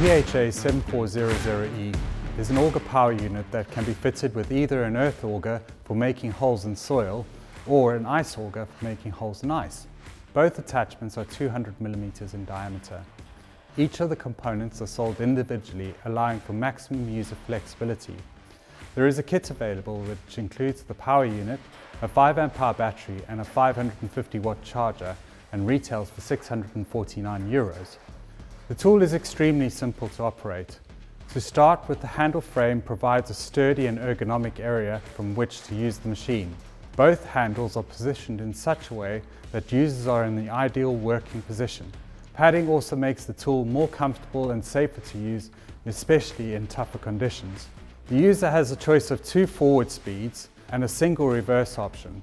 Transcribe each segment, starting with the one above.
PHA7400E is an auger power unit that can be fitted with either an earth auger for making holes in soil or an ice auger for making holes in ice. Both attachments are 200 mm in diameter. Each of the components are sold individually, allowing for maximum user flexibility. There is a kit available which includes the power unit, a 5 amp hour battery and a 550 watt charger, and retails for €649. The tool is extremely simple to operate. To start with, the handle frame provides a sturdy and ergonomic area from which to use the machine. Both handles are positioned in such a way that users are in the ideal working position. Padding also makes the tool more comfortable and safer to use, especially in tougher conditions. The user has a choice of 2 forward speeds and a single reverse option.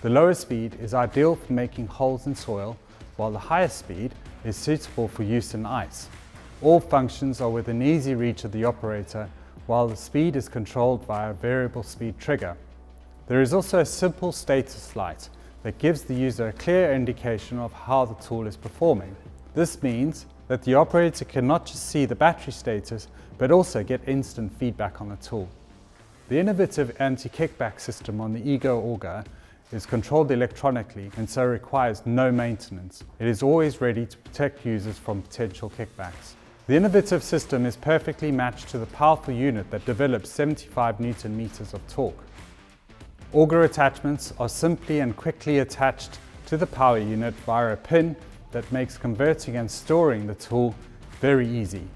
The lower speed is ideal for making holes in soil, while the higher speed is suitable for use in ice. All functions are within easy reach of the operator, while the speed is controlled via a variable speed trigger. There is also a simple status light that gives the user a clear indication of how the tool is performing. This means that the operator can not just see the battery status, but also get instant feedback on the tool. The innovative anti-kickback system on the EGO auger is controlled electronically and so requires no maintenance. It is always ready to protect users from potential kickbacks. The innovative system is perfectly matched to the powerful unit that develops 75 Newton meters of torque. Auger attachments are simply and quickly attached to the power unit via a pin that makes converting and storing the tool very easy.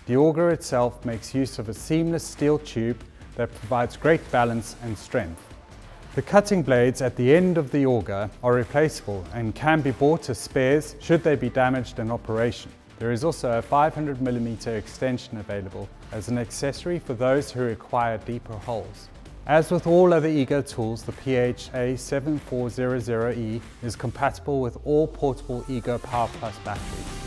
The auger itself makes use of a seamless steel tube that provides great balance and strength. The cutting blades at the end of the auger are replaceable and can be bought as spares should they be damaged in operation. There is also a 500 mm extension available as an accessory for those who require deeper holes. As with all other EGO tools, the PHA7400E is compatible with all portable EGO Power Plus batteries.